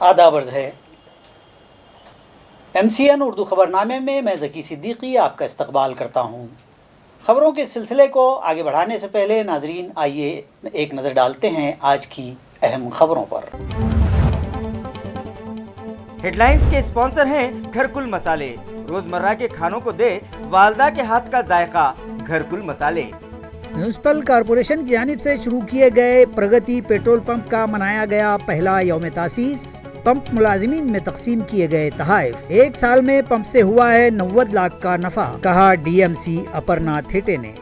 आदाब अर्ज़ है। MCN उर्दू ख़बरनामे में मैं ज़की सिद्दीकी आपका इस्तक़बाल करता हूँ। ख़बरों के सिलसिले को आगे बढ़ाने से पहले नाज़रीन आइए एक नज़र डालते हैं आज की अहम ख़बरों पर। हेडलाइंस के स्पॉन्सर हैं घरकुल मसाले। रोजमर्रा के खानों को दे वालदा के हाथ का जायका, घरकुल मसाले। म्यूनसिपल कॉरपोरेशन की जानिब से शुरू किए गए प्रगति पेट्रोल पंप का मनाया गया पहला यौम तासीस। पंप मुलाजिमीन में तकसीम किए गए तहाइफ। एक साल में पंप से हुआ है 90 लाख का नफा, कहा DMC अपर्णा थेटे ने।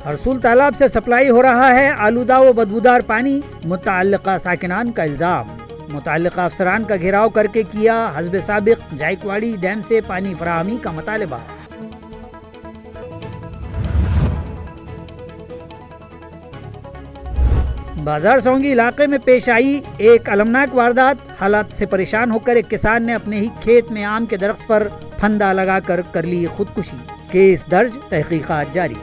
हरसूल तालाब से सप्लाई हो रहा है आलूदा व बदबूदार पानी, मुतअल्लिका साकिनान का इल्जाम। मुतअल्लिका अफसरान का घेराव करके किया हस्ब साबिक जायकवाड़ी डैम से पानी फराहमी का मुतालबा। बाजार सोंगी इलाके में पेश आई एक अलमनाक वारदात। हालात से परेशान होकर एक किसान ने अपने ही खेत में आम के दरख्त पर फंदा लगाकर कर ली खुदकुशी। केस दर्ज, तहकीकात जारी।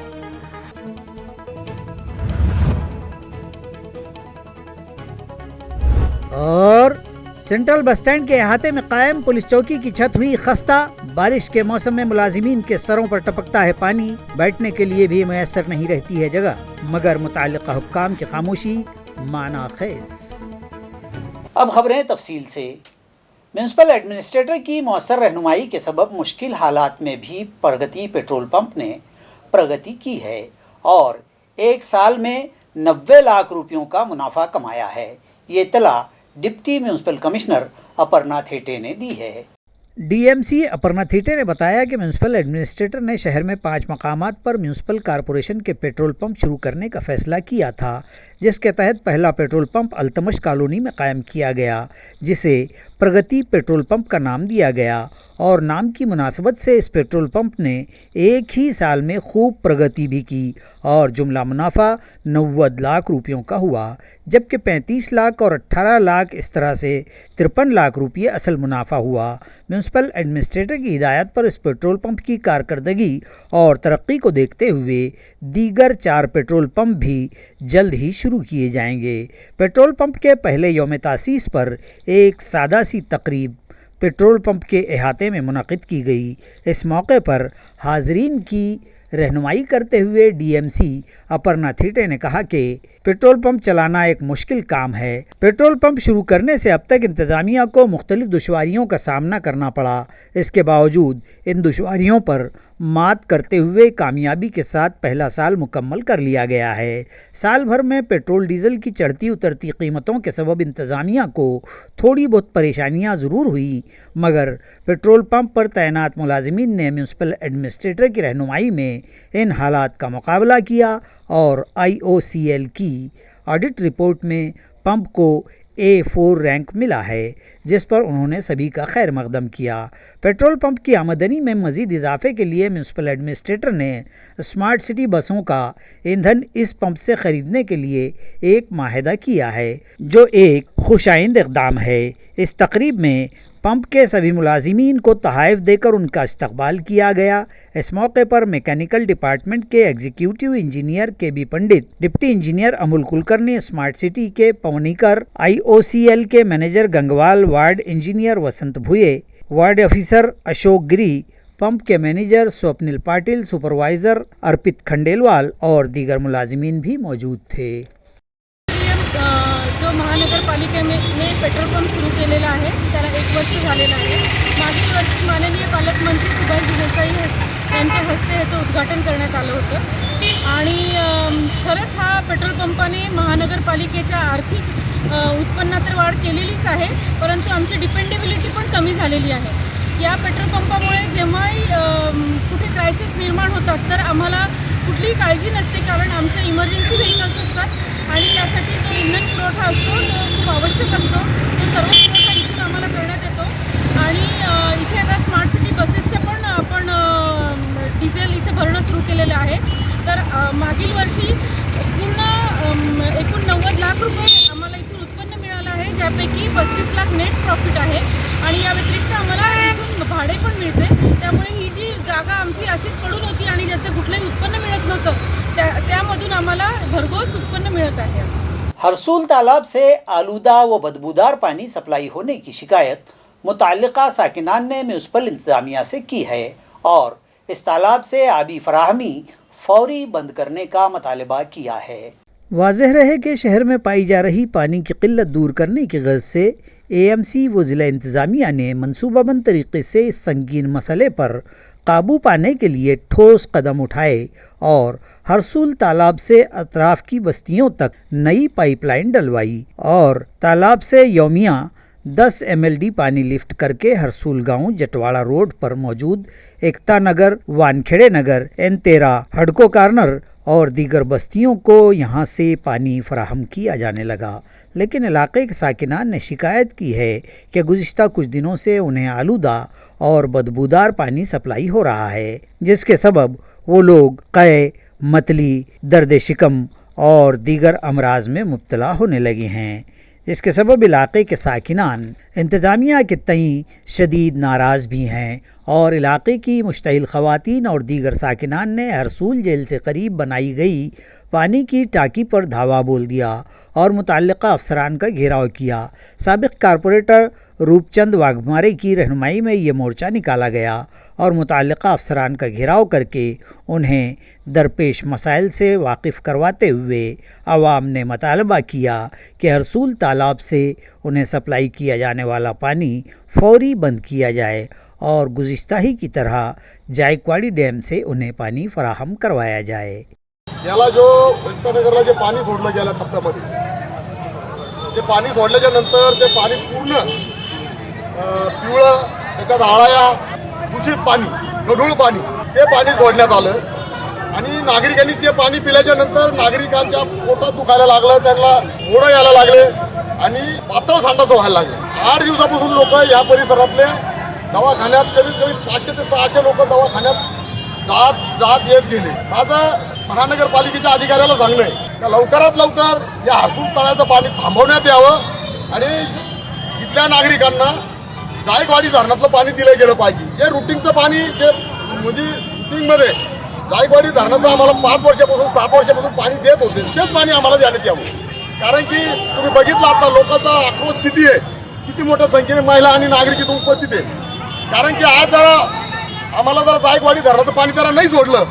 और सेंट्रल बस स्टैंड के अहाते में कायम पुलिस चौकी की छत हुई खस्ता। बारिश के मौसम में मुलाजिमीन के सरों पर टपकता है पानी, बैठने के लिए भी मैसर नहीं रहती है जगह, मगर मुताल्लिका हुक्काम की खामोशी माना खेज। अब खबरें तफसील से। म्यूनसिपल एडमिनिस्ट्रेटर की मौसर रहनुमाई के सबब मुश्किल हालात में भी प्रगति पेट्रोल पंप ने प्रगति की है और एक साल में 90 लाख रुपयों का मुनाफा कमाया है। ये इत्तला deputy municipal commissioner Aparna Thete ने दी है। DMC अपर्णा थेटे ने बताया कि म्यूनसिपल एडमिनिस्ट्रेटर ने शहर में 5 मकामात पर म्यूनसिपल कॉरपोरेशन के पेट्रोल पंप शुरू करने का फैसला किया था, जिसके तहत पहला पेट्रोल पंप अल्तमश कॉलोनी में कायम किया गया, जिसे प्रगति पेट्रोल पंप का नाम दिया गया। और नाम की मुनासबत से इस पेट्रोल पंप ने एक ही साल में खूब प्रगति भी की और जुमला मुनाफा 90 लाख रुपयों का हुआ, जबकि 35 लाख और 18 लाख इस तरह से 53 लाख रुपये असल मुनाफा हुआ। म्यूनसिपल एडमिनिस्ट्रेटर की हिदायत पर इस पेट्रोल पंप की कारकर्दगी और तरक्की को देखते हुए दीगर 4 पेट्रोल पंप भी जल्द ही शुरू किए जाएंगे। पेट्रोल पंप के पहले यौम तासीस पर एक सादा सी तकरीब पेट्रोल पंप के अहाते में मुनक़िद की गई। इस मौके पर हाज़रीन की रहनुमाई करते हुए DMC अपर्णा थेटे ने कहा कि पेट्रोल पंप चलाना एक मुश्किल काम है। पेट्रोल पंप शुरू करने से अब तक इंतज़ामिया को मुख्तलिफ दुश्वारियों का सामना करना पड़ा। इसके बावजूद इन दुश्वारियों पर मात करते हुए कामयाबी के साथ पहला साल मुकम्मल कर लिया गया है। साल भर में पेट्रोल डीज़ल की चढ़ती उतरती कीमतों के सबब इंतज़ामिया को थोड़ी बहुत परेशानियां ज़रूर हुई, मगर पेट्रोल पंप पर तैनात मुलाजिमीन ने म्यूनसिपल एडमिनिस्ट्रेटर की रहनुमाई में इन हालात का मुकाबला किया और IOCL की ऑडिट रिपोर्ट में पंप को A4 रैंक मिला है, जिस पर उन्होंने सभी का खैर मकदम किया। पेट्रोल पंप की आमदनी में मज़ीद इजाफे के लिए म्यूनसिपल एडमिनिस्ट्रेटर ने स्मार्ट सिटी बसों का ईंधन इस पंप से ख़रीदने के लिए एक माहिदा किया है, जो एक खुशाइंद इक़दाम है। इस तकरीब में पंप के सभी मुलाजिमीन को तहाइफ देकर उनका इस्तकबाल किया गया। इस मौके पर मैकेनिकल डिपार्टमेंट के executive engineer KB Pandit, deputy engineer Amol Kulkarni, smart city के पवनीकर, IOCL के manager Gangwal, ward engineer Vasant Bhuye, ward officer Ashok Giri, pump के मैनेजर स्वप्निल पाटिल, सुपरवाइज़र अर्पित खंडेलवाल और दीगर मुलाजिमीन भी मौजूद थे। जो महानगरपालिकेने पेट्रोल पंप सुरू केलेला आहे त्याला 1 वर्ष झालेलं आहे। मागील वर्षी माननीय पालकमंत्री सुभाष देसाई यांच्या हस्ते ह्याचं उद्घाटन करण्यात आलं होतं आणि खरंच हा पेट्रोल पंपाने महानगरपालिकेच्या आर्थिक उत्पन्नात तर वाढ केलेलीच आहे, परंतु आमची डिपेंडेबिलिटी पण कमी झालेली आहे। या पेट्रोल पंपामुळे जेव्हाही कुठे क्रायसिस निर्माण होतात तर आम्हाला कुठलीही काळजी नसते, कारण आमच्या इमर्जन्सी व्हेकल्स असतात आणि त्यासाठी जो इंधन पुरवठा असतो तो खूप आवश्यक असतो। तो सर्व पुरवठा इथून आम्हाला करण्यात येतो आणि इथे आता स्मार्ट सिटी बसेसचं पण आपण डिझेल इथे भरणं सुरू केलेलं आहे। तर मागील वर्षी पूर्ण एकूण 90 लाख रुपये आम्हाला इथून उत्पन्न मिळालं आहे, ज्यापैकी 35 लाख नेट प्रॉफिट आहे आणि या व्यतिरिक्त आम्हाला इथून भाडे पण मिळते। त्यामुळे ही जी जागा आमची अशीच पडून होती आणि ज्याचं कुठलंही उत्पन्न मिळत नव्हतं त्यामधून आम्हाला भरून करत आहे. हरसूल तालाब से आलूदा व बदबूदार पानी सप्लाई होने की शिकायत मुतल्लिका साकिनान ने म्यूनसिपल इंतज़ामिया से की है और इस तालाब से आबी फराहमी फौरी बंद करने का मुतालबा किया है। वाज़ेह रहे कि शहर में पाई जा रही पानी की किल्लत दूर करने की गर्ज से एएमसी व ज़िला इंतज़ामिया ने मनसूबाबंद तरीके से इस संगीन मसले पर काबू पाने के लिए ठोस कदम उठाए और हरसूल तालाब से अतराफ की बस्तियों तक नई पाइपलाइन डलवाई और तालाब से यौमिया 10 MLD पानी लिफ्ट करके हरसूल गांव जटवाड़ा रोड पर मौजूद एकता नगर, वानखेड़े नगर, N13, हडको कार्नर और दीगर बस्तियों को यहाँ से पानी फराहम किया जाने लगा। लेकिन इलाके के साकिनान ने शिकायत की है कि गुज़िश्ता कुछ दिनों से उन्हें आलूदा और बदबूदार पानी सप्लाई हो रहा है, जिसके सबब वो लोग क़य, मतली, दर्द शिकम और दीगर अमराज में मुब्तला होने लगे हैं। इसके सबब इलाके के साकिनान इंतज़ामिया के तई शदीद नाराज़ भी हैं और इलाके की मुश्तइल ख़वातीन और दीगर साकिनान ने हरसूल जेल से करीब बनाई गई पानी की टाकी पर धावा बोल दिया और मुतल्लिका अफसरान का घेराव किया। साबिक़ कारपोरेटर रूपचंद वाघमारे की रहनुमाई में ये मोर्चा निकाला गया और मुतल्लिका अफसरान का घेराव करके उन्हें दरपेश मसाइल से वाकिफ़ करवाते हुए आवाम ने मुतालबा किया कि हरसूल तालाब से उन्हें सप्लाई किया जाने वाला पानी फौरी बंद किया जाए और गुज़िश्ता ही की तरह जायकवाड़ी डैम से उन्हें पानी फराहम करवाया जाए। याला जो एकतानगरला जे पाणी सोडलं गेल्या टप्प्यामध्ये, ते पाणी सोडल्याच्या नंतर ते पाणी पूर्ण पिवळं, त्याच्यात आळाया, दूषित पाणी, गढूळ पाणी, ते पाणी सोडण्यात आलं आणि नागरिकांनी ते पाणी पिल्याच्या नंतर नागरिकांच्या पोटात दुखायला लागलं, त्यांना मोडं यायला लागले आणि पातळ संडास व्हायला लागले। 8 दिवसापासून लोक या परिसरातले दवाखान्यात कमीत कमी 500 ते 600 लोक दवाखान्यात जात येत गेले। माझं महानगरपालिकेच्या अधिकाऱ्याला सांगणं आहे की लवकरात लवकर या हरसूल तळ्याचं पाणी थांबवण्यात यावं आणि इथल्या नागरिकांना जायकवाडी धरणातलं पाणी दिलं गेलं पाहिजे। जे रुटीनचं पाणी जे म्हणजे रुटीनमध्ये जायकवाडी धरणाचं आम्हाला 5 वर्षापासून 7 वर्षापासून पाणी देत होते, तेच पाणी आम्हाला देण्यात यावं। कारण की तुम्ही बघितलं आता लोकांचा आक्रोश किती आहे, किती मोठ्या संख्येने महिला आणि नागरिक इथं उपस्थित आहे। कारण की आज आम्हाला जर जायकवाडी धरणाचं पाणी जरा नाही सोडलं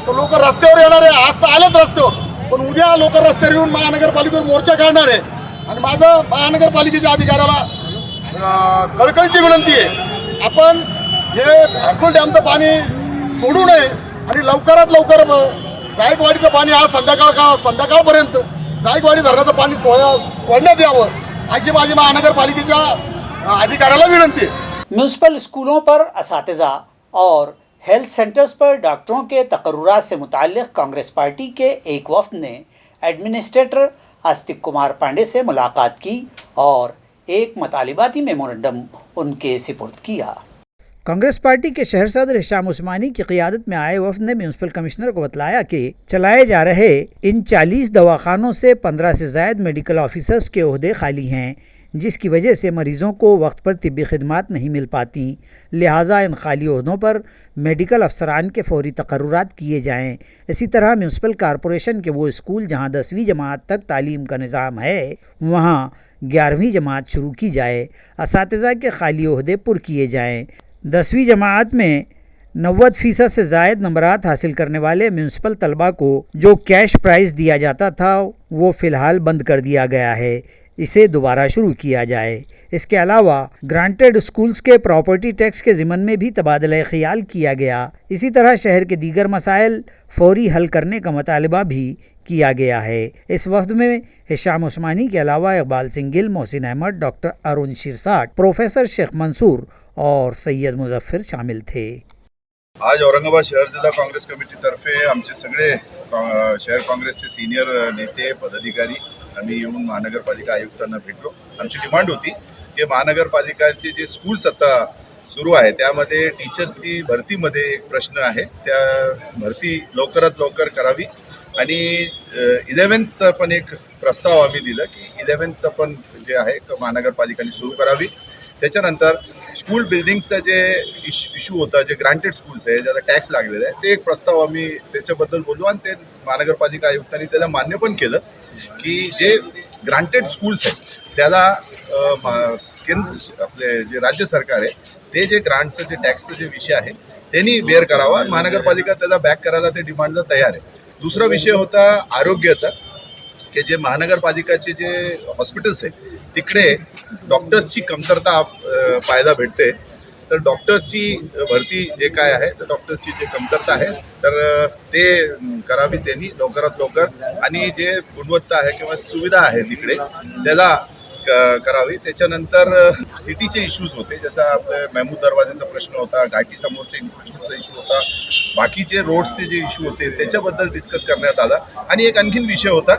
तर लोक रस्त्यावर येणार आहे। आज तर आलेच रस्त्यावर, पण उद्या लोक रस्त्यावर येऊन महानगरपालिकेवर मोर्चा काढणार आहे आणि माझं महानगरपालिकेच्या अधिकाऱ्याला कळकळीची विनंती आहे, आपण हे हरसूल डॅमचं पाणी सोडू नये आणि लवकरात लवकर जायकवाडीचं पाणी आज संध्याकाळपर्यंत जायकवाडी धरणाचं पाणी सोडण्यात यावं अशी माझी महानगरपालिकेच्या अधिकाऱ्याला विनंती आहे। म्यूनसिपल स्कूलों पर असातिज़ा और हेल्थ सेंटर्स पर डॉक्टरों के तकर्रुरात से मुताल्लिक़ कांग्रेस पार्टी के एक वफ़द ने एडमिनिस्ट्रेटर आस्तिक कुमार पांडे से मुलाकात की और एक मतालिबाती मेमोरेंडम उनके सिपुर्द किया। कांग्रेस पार्टी के शहर सदर हिशाम उस्मानी की क़ियादत में आए वफ़द ने म्यूनसिपल कमिश्नर को बतलाया कि चलाए जा रहे इन 40 दवाखानों से 15 से ज़ायद मेडिकल ऑफिसर्स के ओहदे खाली हैं, जिसकी वजह से मरीज़ों को वक्त पर तिब्बी खिदमात नहीं मिल पाती। लिहाजा इन खाली ओहदों पर मेडिकल अफसरान के फौरी तकर्रुरात किए जाएँ। इसी तरह म्यूनसिपल कॉरपोरेशन के वो स्कूल जहाँ 10वीं जमात तक तालीम का निज़ाम है वहाँ 11वीं जमात शुरू की जाए। असातिज़ा के खाली ओहदे पुर किए जाएँ। 10वीं जमात में 90% से ज़ायद नंबरात हासिल करने वाले म्यूनसिपल तलबा को जो कैश प्राइज़ दिया जाता था वो फ़िलहाल बंद कर दिया गया है, इसे दोबारा शुरू किया जाए। इसके अलावा ग्रांटेड स्कूल्स के प्रॉपर्टी टैक्स के ज़िमन में भी तबादला ख्याल किया गया। इसी तरह शहर के दीगर मसाइल फौरी हल करने का मुतालबा भी किया गया है। इस वफ़द में हिशाम उस्मानी के अलावा इकबाल सिंह गिल, मोहसिन अहमद, डॉक्टर अरुण शिरसाट, प्रोफेसर शेख मंसूर और सैयद मुजफ्फर शामिल थे। आज औरंगाबाद शहर जिल्हा काँग्रेस कमिटीतर्फे आमचे सगळे शहर काँग्रेसचे सीनियर नेते पदाधिकारी आम्ही येऊन महानगरपालिका आयुक्तांना भेटलो। आमची डिमांड होती की महानगरपालिकाचे जे स्कूल्स आता सुरू आहे त्यामध्ये टीचर्सची भरतीमध्ये एक प्रश्न आहे, त्या भरती लवकरात लवकर करावी आणि 11th पण एक प्रस्ताव आम्ही दिला की 11th पण जे आहे महानगरपालिकांनी सुरू करावी। त्याच्यानंतर स्कूल बिल्डिंगचा जे इश्यू होता, जे ग्रांटेड स्कूल्स आहे ज्याला टॅक्स लागलेला आहे, ते एक प्रस्ताव आम्ही त्याच्याबद्दल बोललो आणि ते महानगरपालिका आयुक्तांनी त्याला मान्य पण केलं की जे ग्रांटेड स्कूल्स आहेत त्याला आपले जे राज्य सरकार आहे ते जे ग्रांटचं जे टॅक्सचं जे विषय आहे त्यांनी बेअर करावा. महानगरपालिका त्याला बॅक करायला ते डिमांडला तयार आहे. दुसरा विषय होता आरोग्याचा, की जे महानगरपालिकाचे जे हॉस्पिटल्स आहेत तिकडे डॉक्टर्सची कमतरता पाहायला भेटते. तर डॉक्टर्सची भरती जे काय आहे तर डॉक्टर्सची जे कमतरता आहे तर ते करावी त्यांनी लवकरात लवकर, आणि जे गुणवत्ता आहे किंवा सुविधा आहे तिकडे त्याला करावी. त्याच्यानंतर सिटीचे इश्यूज होते, जसं आपलं महमूद दरवाजाचा प्रश्न होता, घाटी समोरचे इन्फ्रास्ट्रक्चरचा इश्यू होता, बाकीचे रोड्सचे जे इश्यू होते त्याच्याबद्दल डिस्कस करण्यात आला. आणि एक आणखीन विषय होता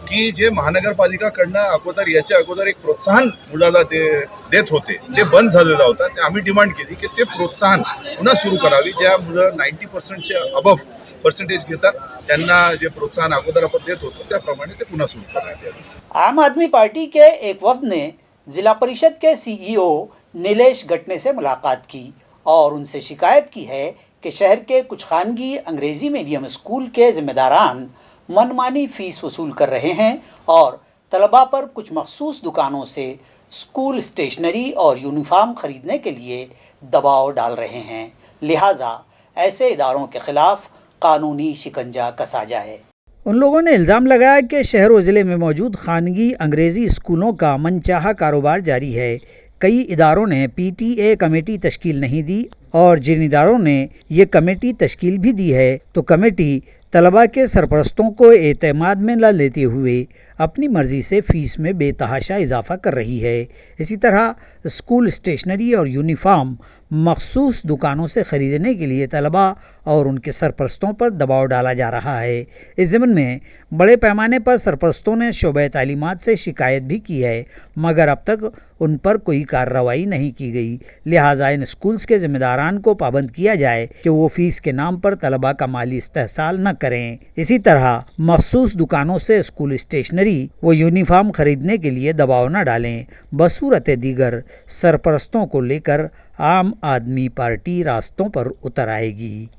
की जे महानगरपालिकाकडनं याच्या अगोदर एक प्रोत्साहन मुलाला देत होते ते बंद झालेलं होतं. ते आम्ही डिमांड केली की ते प्रोत्साहन पुन्हा सुरू करावी. ज्या मुलं 90%च्या अबव्ह पर्सेंटेज घेतात त्यांना जे प्रोत्साहन अगोदर आपण देत होतो त्याप्रमाणे ते पुन्हा सुरू करण्यात यावे. आम आदमी पार्टी के एक वफ्द ने जिला परिषद के सीईओ नीलेश गटने से मुलाकात की और उनसे शिकायत की है कि शहर के कुछ खानगी अंग्रेजी मीडियम स्कूल के जिम्मेदारान मनमानी फ़ीस वसूल कर रहे हैं और तलबा पर कुछ मखसूस दुकानों से स्कूल स्टेशनरी और यूनिफॉर्म ख़रीदने के लिए दबाव डाल रहे हैं. लिहाजा ऐसे इदारों के ख़िलाफ़ कानूनी शिकंजा कसा जाए. उन लोगों ने इल्ज़ाम लगाया कि शहर व ज़िले में मौजूद खानगी अंग्रेज़ी स्कूलों का मनचाहा कारोबार जारी है. कई इदारों ने PTA कमेटी तश्कील नहीं दी और जिन इदारों ने ये कमेटी तश्कील भी दी है तो कमेटी तलबा के सरपरस्तों को एतमाद में न लेते हुए अपनी मर्ज़ी से फ़ीस में बेतहाशा इजाफ़ा कर रही है. इसी तरह स्कूल स्टेशनरी और यूनिफॉर्म मखसूस दुकानों से ख़रीदने के लिए तलबा और उनके सरपरस्तों पर दबाव डाला जा रहा है. इस ज़मन में बड़े पैमाने पर सरपरस्तों ने शोबे तालीमात से शिकायत भी की है, मगर अब तक उन पर कोई कार्रवाई नहीं की गई. लिहाजा इन स्कूल्स के ज़िम्मेदारान को पाबंद किया जाए कि वो फ़ीस के नाम पर तलबा का माली इस्तेहसाल न करें. इसी तरह मखसूस दुकानों से स्कूल स्टेशनरी व यूनिफॉर्म ख़रीदने के लिए दबाव न डालें. बसूरत दीगर सरपरस्तों को लेकर आम आदमी पार्टी रास्तों पर उतर आएगी.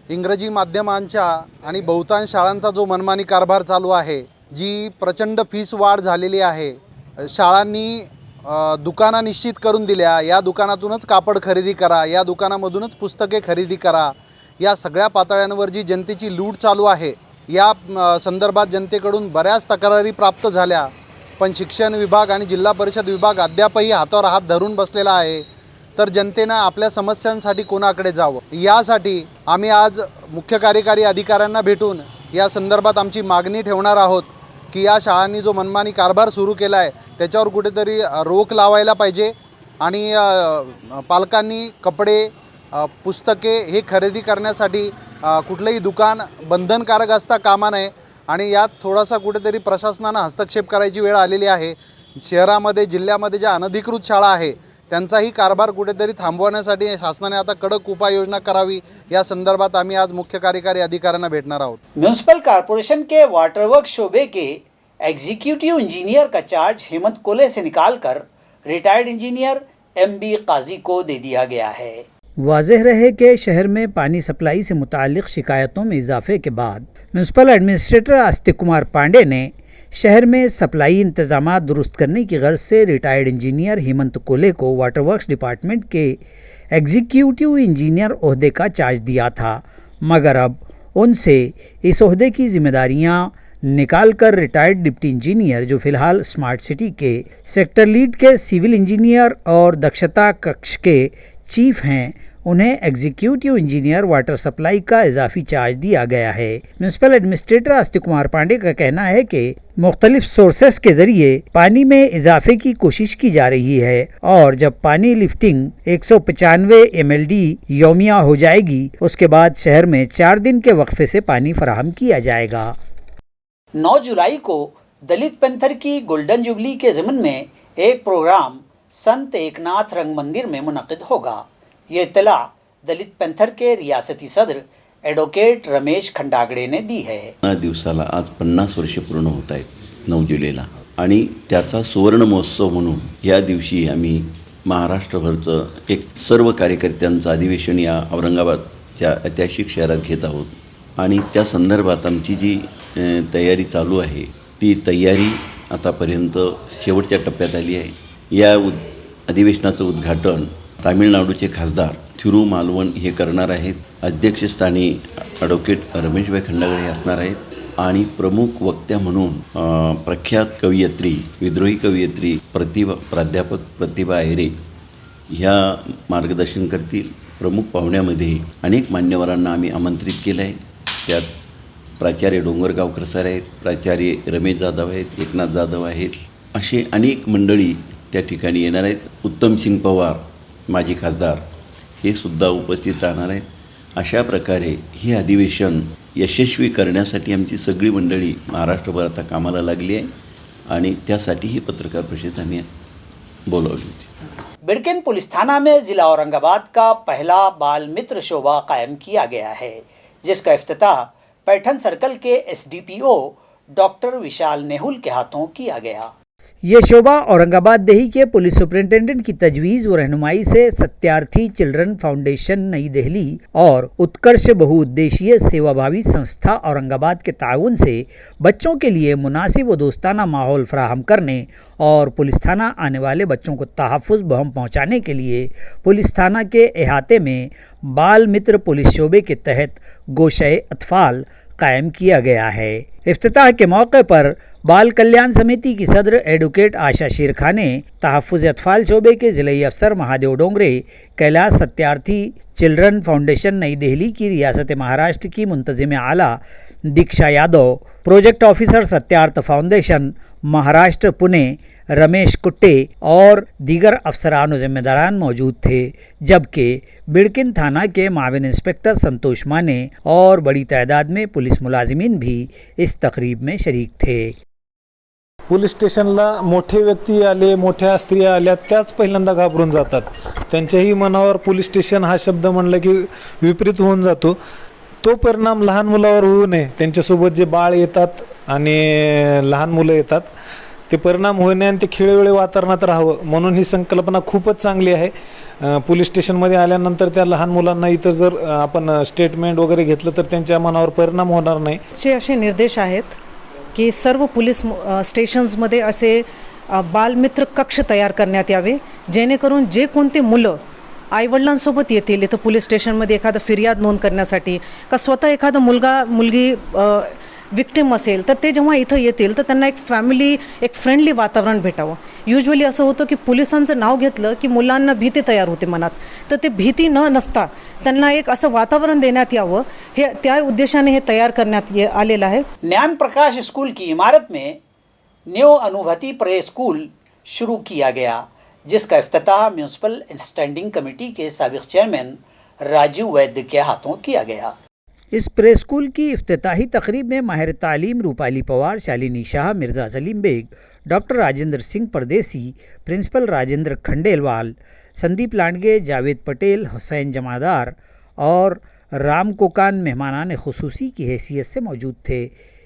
इंग्रजी माध्यमांच्या आणि बहुतांश शाळांचा जो मनमानी कारभार चालू आहे, जी प्रचंड फीस वाढ झालेली आहे, शाळांनी दुकानं निश्चित करून दिल्या, या दुकानातूनच कापड खरेदी करा, या दुकानामधूनच पुस्तके खरेदी करा, या सगळ्या पातळ्यांवर जी जनतेची लूट चालू आहे या संदर्भात जनतेकडून बऱ्याच तक्रारी प्राप्त झाल्या. पण शिक्षण विभाग आणि जिल्हा परिषद विभाग अद्यापही हातावर हात धरून बसलेला आहे. तर जनतेनं आपल्या समस्यांसाठी कोणाकडे जावं, यासाठी आम्ही आज मुख्य कार्यकारी अधिकाऱ्यांना भेटून या संदर्भात आमची मागणी ठेवणार आहोत की या शाळांनी जो मनमानी कारभार सुरू केला आहे त्याच्यावर कुठेतरी रोक लावायला पाहिजे आणि पालकांनी कपडे पुस्तके हे खरेदी करण्यासाठी कुठलंही दुकान बंधनकारक असता कामा नये आणि यात थोडासा कुठेतरी प्रशासनानं हस्तक्षेप करायची वेळ आलेली आहे. शहरामध्ये जिल्ह्यामध्ये ज्या अनधिकृत शाळा आहे त्यांचाही कारभार कुठेतरी थांबवण्यासाठी शासनाने आता कडक उपाययोजना करावी, या संदर्भात आम्ही आज मुख्य कार्यकारी अधिकाऱ्यांना भेटणार आहोत. म्यूनसिपल कॉरपोरेशन के वाटर वर्क शोबे के एग्जीक्यूटिव इंजीनियर का चार्ज हेमंत कोले से निकालकर रिटायर्ड इंजीनियर MB काजी को दे दिया गया है. वाज़ेह रहे कि शहर में पानी सप्लाई से मुताल्लिक़ शिकायतों में इजाफे के बाद म्यूनसिपल एडमिनिस्ट्रेटर आस्तिक कुमार पांडे ने शहर में सप्लाई इंतज़ामात दुरुस्त करने की गर्ज से रिटायर्ड इंजीनियर हेमंत कोले को वाटर वर्क्स डिपार्टमेंट के एग्जीक्यूटिव इंजीनियर ओहदे का चार्ज दिया था, मगर अब उनसे इस ओहदे की ज़िम्मेदारियां निकाल कर रिटायर्ड डिप्टी इंजीनियर जो फ़िलहाल स्मार्ट सिटी के सेक्टर लीड के सिविल इंजीनियर और दक्षता कक्ष के चीफ हैं, उन्हें एग्जीक्यूटिव इंजीनियर वाटर सप्लाई का इजाफी चार्ज दिया गया है. म्यूनसिपल एडमिनिस्ट्रेटर आस्तिक कुमार पांडे का कहना है कि मुख्तलिफ सोर्सेस के ज़रिए पानी में इजाफे की कोशिश की जा रही है और जब पानी लिफ्टिंग 195 MLD यौमिया हो जाएगी उसके बाद शहर में 4 दिन के वक्फे से पानी फराहम किया जाएगा. 9 जुलाई को दलित पैंथर की गोल्डन जुबली के ज़मन में एक प्रोग्राम संत एकनाथ रंग मंदिर में मुनक़िद होगा. ये इत्तला दलित पैंथर के रियासती सदर ॲडव्होकेट रमेश खंडागडे ने दी है. दिवसाला आज 50 वर्ष पूर्ण होत आहेत 9 जुलैला, आणि त्याचा सुवर्ण महोत्सव म्हणून या दिवशी आम्ही महाराष्ट्रभरचं एक सर्व कार्यकर्त्यांचं अधिवेशन या औरंगाबादच्या ऐतिहासिक शहरात घेत आहोत. आणि त्या संदर्भात आमची जी तयारी चालू आहे ती तयारी आतापर्यंत शेवटच्या टप्प्यात आली आहे. या अधिवेशनाचं उद्घाटन तामिळनाडूचे खासदार थिरुमालवन हे करणार आहेत. अध्यक्षस्थानी ॲडव्होकेट रमेशभाई खंडागळे असणार आहेत आणि प्रमुख वक्त्या म्हणून प्रख्यात कवयित्री विद्रोही कवयित्री प्राध्यापक प्रतिभा अहिरे ह्या मार्गदर्शन करतील. प्रमुख पाहुण्यामध्ये अनेक मान्यवरांना आम्ही आमंत्रित केलं आहे. त्यात प्राचार्य डोंगरगावकर सर आहेत, प्राचार्य रमेश जाधव आहेत, एकनाथ जाधव आहेत, असे अनेक मंडळी त्या ठिकाणी येणार आहेत. उत्तमसिंग पवार माजी खासदार हे सुद्धा उपस्थित राहणार आहेत. अशा प्रकारे हे अधिवेशन यशस्वी करण्यासाठी आमची सगळी मंडळी महाराष्ट्रभर आता कामाला लागली आहे आणि त्यासाठी ही पत्रकार परिषद आम्ही बोलावली होती. बिडकिन पुलिस थाना में ज़िला औरंगाबाद का पहला बाल मित्र शोभा कायम किया गया है, जिसका इफ्तिताह पैठन सर्कल के SDPO डॉक्टर विशाल नेहुल के हाथों किया गया. ये शोभा औरंगाबाद देही के पुलिस सुपरिंटेंडेंट की तजवीज़ व रहनुमाई से सत्यार्थी चिल्ड्रन फाउंडेशन नई दिल्ली और उत्कर्ष बहुउद्देशीय सेवाभावी संस्था औरंगाबाद के ताउन से बच्चों के लिए मुनासिब व दोस्ताना माहौल फराहम करने और पुलिस थाना आने वाले बच्चों को तहफ़्फ़ुज़ बहम पहुँचाने के लिए पुलिस थाना के अहाते में बाल मित्र पुलिस शोबे के तहत गोशे अतफ़ाल कायम किया गया है. इफ्तिताह के मौके पर बाल कल्याण समिति की सदर एडवोकेट आशा शेरखा ने तहफ़्फ़ुज़ अतफ़ाल शोबे के ज़िलाई अफसर महादेव डोंगरे, कैलाश सत्यार्थी चिल्ड्रन फाउंडेशन नई दिल्ली की रियासत महाराष्ट्र की मुंतज़िम आला Diksha Yadav, project officer Satyarth foundation Maharashtra Pune Ramesh Kutte और दीगर अफसरान व जिम्मेदारान मौजूद थे, जबकि बिडकिन थाना के माविन इंस्पेक्टर संतोष माने और बड़ी तादाद में पुलिस मुलाजिमीन भी इस तकरीब में शरीक थे. पोलीस स्टेशनला मोठे व्यक्ती आले, मोठ्या स्त्रिया आल्या, त्याच पहिल्यांदा घाबरून जातात. त्यांच्याही मनावर पोलीस स्टेशन हा शब्द म्हणलं की विपरीत होऊन जातो. तो परिणाम लहान मुलावर होऊ नये, त्यांच्यासोबत जे बाळ येतात आणि लहान मुलं येतात ते परिणाम होऊ नये आणि ते खेळीवेळी वातावरणात राहावं म्हणून ही संकल्पना खूपच चांगली आहे. पोलीस स्टेशनमध्ये आल्यानंतर त्या लहान मुलांना इथं जर आपण स्टेटमेंट वगैरे घेतलं तर त्यांच्या मनावर परिणाम होणार नाही. असे निर्देश आहेत की सर्व पोलीस स्टेशन्समध्ये असे बालमित्र कक्ष तयार करण्यात यावे, जेणेकरून जे कोणते मुलं आईवडिलांसोबत येतील इथं पोलीस स्टेशनमध्ये एखादं फिर्याद नोंद करण्यासाठी का स्वतः एखादा मुलगी विक्टिम असेल तर ते जेव्हा इथं येतील तर त्यांना एक फॅमिली एक फ्रेंडली वातावरण भेटावं. युजली असं होतं की पोलिसांचं नाव घेतलं की मुलांना भीती तयार होते मनात, तर ते भीती न नसता त्यांना एक असं वातावरण देण्यात यावं, हे त्या उद्देशाने हे तयार करण्यात आलेलं आहे. ज्ञान प्रकाश स्कूल की इमारत में न्यू अनुभूति प्रे स्कूल शुरू किया गया, जिसका इफ्तिताह म्यूनसिपल स्टैंडिंग कमेटी के साबिक चेयरमैन राजीव वैद्य के हाथों किया गया. इस प्रे स्कूल की इफ्तिताही तकरीब में माहिर तालीम रूपाली पवार, शालिनी शाह, मिर्ज़ा सलीम बेग, डॉक्टर राजेंद्र सिंह परदेसी, प्रिंसिपल राजेंद्र खंडेलवाल, संदीप लांडगे, जावेद पटेल, हुसैन जमादार और राम कोकान मेहमानान खुसूसी की हैसियत से मौजूद थे.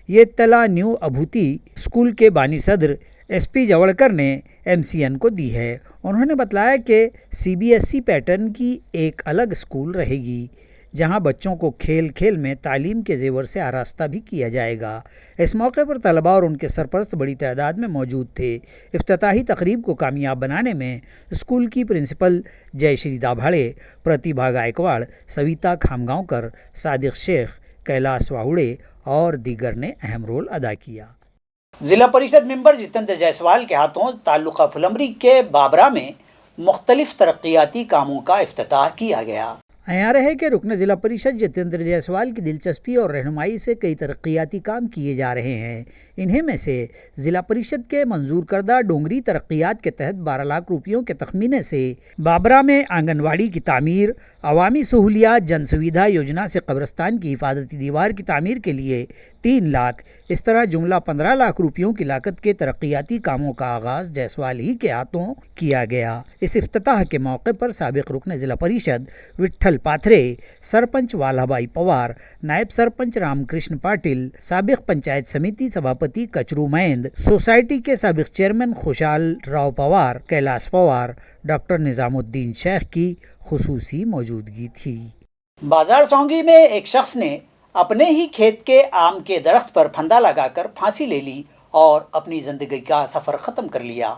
ये इत्तला न्यू अभूति स्कूल के बानी सदर SP जवड़कर ने MCN को दी है. उन्होंने बताया कि CBSE पैटर्न की एक अलग स्कूल रहेगी, जहां बच्चों को खेल खेल में तालीम के जेवर से आरास्ता भी किया जाएगा. इस मौके पर तलबा और उनके सरपरस्त बड़ी तादाद में मौजूद थे. इफ्तिताही तकरीब को कामयाब बनाने में स्कूल की प्रिंसिपल जयश्री दाभाड़े, प्रतिभा गायकवाड़, सविता खामगांवकर, सादिक शेख, कैलाश वाहुड़े और दीगर ने अहम रोल अदा किया. जिला परिषद मेंबर जितेंद्र जायसवाल के हाथों ताल्लुका फुलमरी के बाबरा में मुख्तलिफ तरक्याती कामों का इफ्तिताह किया गया. अयार है कि रुकन ज़िला परिषद जितेंद्र जायसवाल की दिलचस्पी और रहनुमाई से कई तरक्याती काम किए जा रहे हैं. इन्हीं में से ज़िला परिषद के मंजूर करदा डोंगरी तरक्यात के तहत 12 लाख रुपयों के तखमीने से बाबरा में आंगनवाड़ी की तामीर, अवामी सहूलियात जन सुविधा योजना से कब्रस्तान की हिफाजती दीवार की तामीर के लिए 3 लाख, इस तरह जुमला 15 लाख रुपयों की लागत के तरक्याती कामों का आगाज़ जायसवाल ही के हाथों किया गया. इस इफ्तिताह के मौके पर साबिक रुकन ज़िला परिषद विट्ठल पाथरे, सरपंच वालाबाई पवार, नायब सरपंच रामकृष्ण पाटिल, साबिक पंचायत समिति सभापति कचरू मैंद, सोसाइटी के साबिक चेयरमैन खुशाल राव पवार, कैलाश पवार, डॉक्टर निज़ामुद्दीन शेख की खुसूसी मौजूदगी थी. बाजार सौंगी में एक शख्स ने अपने ही खेत के आम के दरख्त पर फंदा लगाकर फांसी ले ली और अपनी जिंदगी का सफर खत्म कर लिया।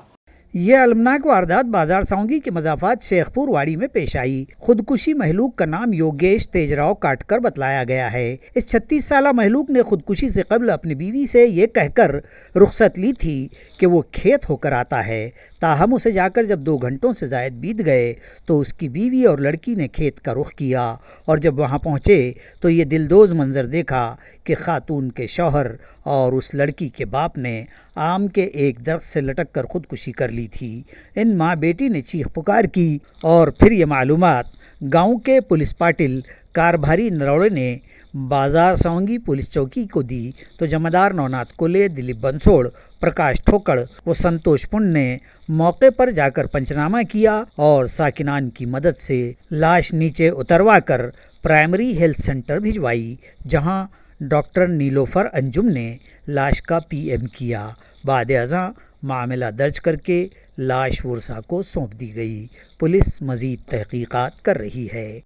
ये अलमनाक वारदात बाजार साउंगी के मजाफात शेखपुर वाड़ी में पेश आई। खुदकुशी महलूक का नाम योगेश तेजराव काटकर बतलाया गया है। इस 36 साला महलूक ने खुदकुशी से कबल अपनी बीवी से ये कहकर रुखसत ली थी कि वो खेत होकर आता है। ताहम उसे जाकर जब 2 घंटों से ज़ायद बीत गए तो उसकी बीवी और लड़की ने खेत का रुख किया और जब वहाँ पहुँचे तो ये दिलदोज़ मंजर देखा कि खातून के शौहर और उस लड़की के बाप ने आम के एक दरख्त से लटक कर खुदकुशी कर ली थी। इन माँ बेटी ने चीख पुकार की और फिर ये मालूमात गांव के पुलिस पाटिल कारभारी नरौड़े ने बाजार सावंगी पुलिस चौकी को दी तो जमादार नवनाथ कोले, दिलीप बंसोड़, प्रकाश ठोकड़ व संतोष पुण्य ने मौके पर जाकर पंचनामा किया और साकिनान की मदद से लाश नीचे उतरवा कर प्राइमरी हेल्थ सेंटर भिजवाई, जहां डॉक्टर नीलोफर अंजुम ने लाश का पीएम किया। बाद अज़ां मामला दर्ज करके लाश वर्सा को सौंप दी गई। पुलिस मज़ीद तहकीकात कर रही है।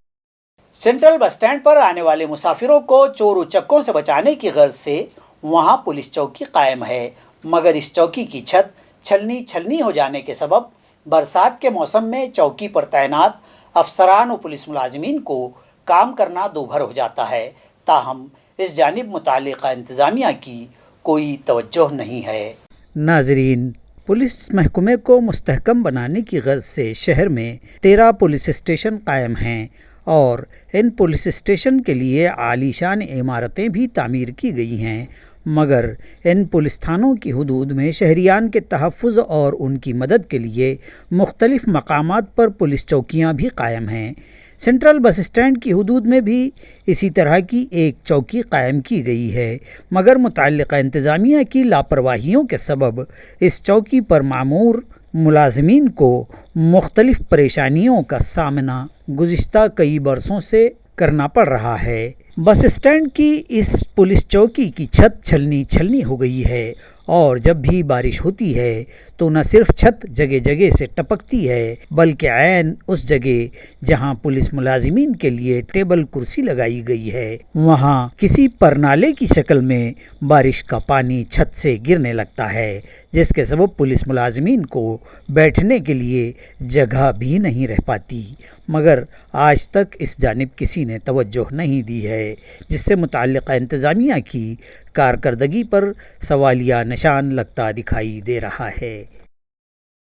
सेंट्रल बस स्टैंड पर आने वाले मुसाफिरों को चोर उचक्कों से बचाने की गर्ज से वहां पुलिस चौकी कायम है, मगर इस चौकी की छत छलनी हो जाने के सबब बरसात के मौसम में चौकी पर तैनात अफसरान और पुलिस मुलाजिमीन को काम करना दूभर हो जाता है। ताहम इस जानिब मुतालिका इंतज़ामिया की कोई तवज्जो नहीं है। नाजरीन, पुलिस महकमे को मुस्तहकम बनाने की गर्ज से शहर में 13 पुलिस स्टेशन कायम हैं और इन पुलिस स्टेशन के लिए आलीशान इमारतें भी तामीर की गई हैं, मगर इन पुलिस थानों की हुदूद में शहरियान के तहफ़्फ़ुज़ और उनकी मदद के लिए मुख्तलिफ़ मकामात पर पुलिस चौकियाँ भी कायम हैं। सेंट्रल बस स्टैंड की हुदूद में भी इसी तरह की एक चौकी कायम की गई है, मगर मुतअल्लिक़ा इंतज़ामिया की लापरवाहियों के सबब इस चौकी पर मामूर मुलाज़मीन को मुख्तलिफ़ परेशानियों का सामना गुज़िश्ता कई बरसों से करना पड़ रहा है। बस स्टैंड की इस पुलिस चौकी की छत छलनी हो गई है और जब भी बारिश होती है तो न सिर्फ छत जगह जगह से टपकती है, बल्कि ऐन उस जगह जहां पुलिस मुलाजिमीन के लिए टेबल कुर्सी लगाई गई है वहां किसी परनाले की शक्ल में बारिश का पानी छत से गिरने लगता है, जिसके सबब पुलिस मुलाजिमीन को बैठने के लिए जगह भी नहीं रह पाती। मगर आज तक इस जानिब किसी ने तवज्जो नहीं दी है, जिससे मुतअल्लिक़ा इंतज़ामिया की कारकर्दगी पर सवालिया निशान लगता दिखाई दे रहा है।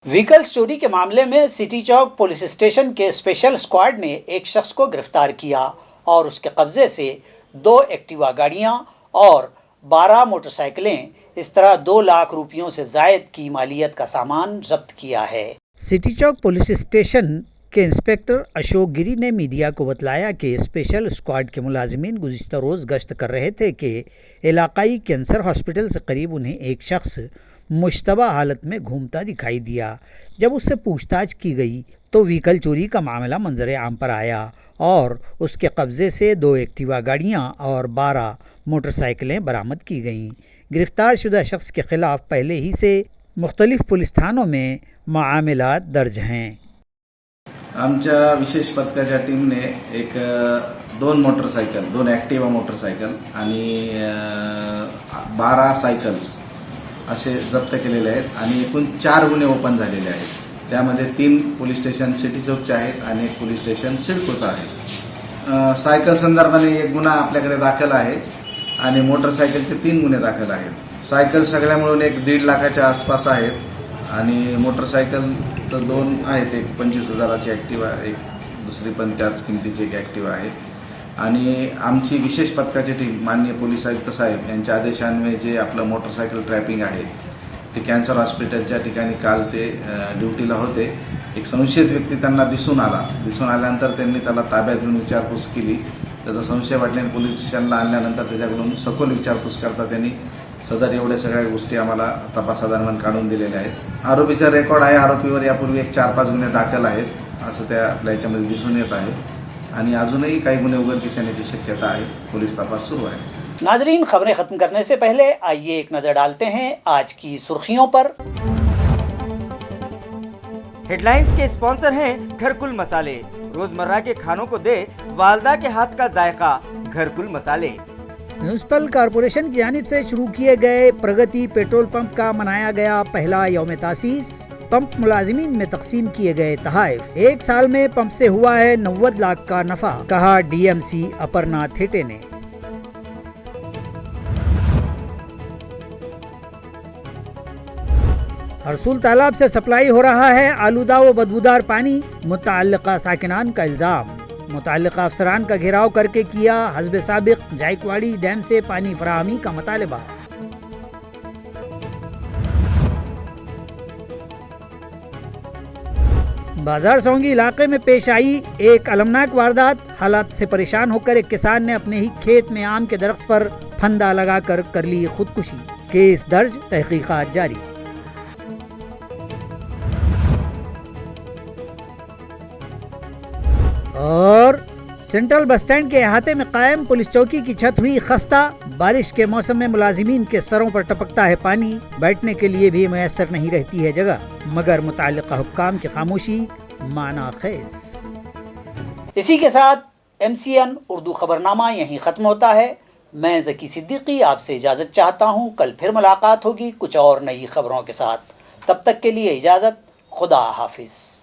व्हीकल्स चोरी के मामले में सिटी चौक पुलिस स्टेशन के स्पेशल स्क्वाड ने एक शख्स को गिरफ्तार किया और उसके कब्जे से 2 एक्टिवा गाड़ियां और 12 मोटरसाइकिलें, इस तरह 2 लाख रुपयों से जायद की मालियत का सामान जब्त किया है। सिटी चौक पुलिस स्टेशन के इंस्पेक्टर अशोक गिरी ने मीडिया को बतलाया कि स्पेशल स्क्वाड के मुलाजिमीन गुज़िश्ता रोज़ गश्त कर रहे थे कि इलाकाई कैंसर हॉस्पिटल से करीब उन्हें एक शख्स मुश्तबा हालत में घूमता दिखाई दिया। जब उससे पूछताछ की गई तो व्हीकल चोरी का मामला मंजर आम पर आया और उसके कब्ज़े से 2 एक्टिवा गाड़ियाँ और 12 मोटरसाइकिलें बरामद की गईं। गिरफ्तार शुदा शख्स के ख़िलाफ़ पहले ही से मुख्तलिफ़ पुलिस थानों में मामलात दर्ज हैं। आमच्या विशेष पथकाच्या टीमने एक 2 मोटरसायकल, 2 ॲक्टिवा मोटरसायकल आणि 12 सायकल्स असे जप्त केलेले आहेत आणि एकूण 4 गुन्हे ओपन झालेले आहेत। त्यामध्ये 3 पोलीस स्टेशन सिटी चौकचे आहेत आणि 1 पोलीस स्टेशन सिडकोचं आहे। सायकल संदर्भाने 1 गुन्हा आपल्याकडे दाखल आहे आणि मोटरसायकलचे 3 गुन्हे दाखल आहेत। सायकल सगळ्या मिळून 1.5 लाखाच्या आसपास आहेत आणि मोटरसायकल तर 2 आहेत, एक 25,000ची ॲक्टिवा, एक दुसरी पण त्याच किमतीची एक ॲक्टिवा आहे। आणि आमची विशेष पथकाची टीम माननीय पोलीस आयुक्त साहेब यांच्या आदेशान्वये जे आपलं मोटरसायकल ट्रॅपिंग आहे ते कॅन्सर हॉस्पिटलच्या ठिकाणी काल ते ड्युटीला होते। एक संशयित व्यक्ती त्यांना दिसून आल्यानंतर त्यांनी त्याला ताब्यात घेऊन विचारपूस केली। त्याचा संशय वाटल्याने पोलीस स्टेशनला आणल्यानंतर त्याच्याकडून सखोल विचारपूस करता त्यांनी सदर एवढ्या सगळ्या गोष्टी आम्हाला तपासादरम्यान काढून दिलेल्या आहेत। आरोपीचा रेकॉर्ड आहे, आरोपीवर यापूर्वी 4-5 गुन्हे दाखल आहेत असं त्या आपल्या याच्यामध्ये दिसून येत आहे आणि अजूनही काही गुन्हे उघडकीस येण्याची शक्यता आहे। पोलीस तपास सुरू है। नाजरीन, खबरें खत्म करने से पहले आइए एक नजर डालते हैं आज की सुर्खियों पर। हेडलाइंस के स्पॉन्सर हैं घरकुल मसाले। रोजमर्रा के खानों को दे वालदा के हाथ का जायका घरकुल मसाले। म्यूनसिपल कॉरपोरेशन की जानिब से शुरू किए गए प्रगति पेट्रोल पंप का मनाया गया पहला यौम तासीस। पंप मुलाजिमीन में तकसीम किए गए तहाइफ। 1 साल में पंप से हुआ है 90 लाख का नफा, कहा DMC अपर्णा थेटे ने। हरसूल तालाब से सप्लाई हो रहा है आलूदा व बदबूदार पानी, मुतअल्लिका साकिनान का इल्जाम। मुतअल्लिका अफसरान का घेराव करके किया हस्ब साबिक जायकवाड़ी डैम से पानी फराहमी का मुतालबा। बाजार सोंगी इलाके में पेश आई एक अलमनाक वारदात। हालात से परेशान होकर एक किसान ने अपने ही खेत में आम के दरख्त पर फंदा लगाकर कर ली खुदकुशी। केस दर्ज, तहकीकात जारी। और सेंट्रल बस स्टैंड के अहाते में कायम पुलिस चौकी की छत हुई खस्ता। बारिश के मौसम में मुलाजिमीन के सरों पर टपकता है पानी, बैठने के लिए भी मैसर नहीं रहती है जगह, मगर मुताल्लिका हुक्काम की खामोशी माना खेज। इसी के साथ MCN उर्दू खबरनामा यहीं ख़त्म होता है। मैं ज़की सिद्दीकी आपसे इजाज़त चाहता हूँ। कल फिर मुलाकात होगी कुछ और नई खबरों के साथ। तब तक के लिए इजाज़त। खुदा हाफिज़।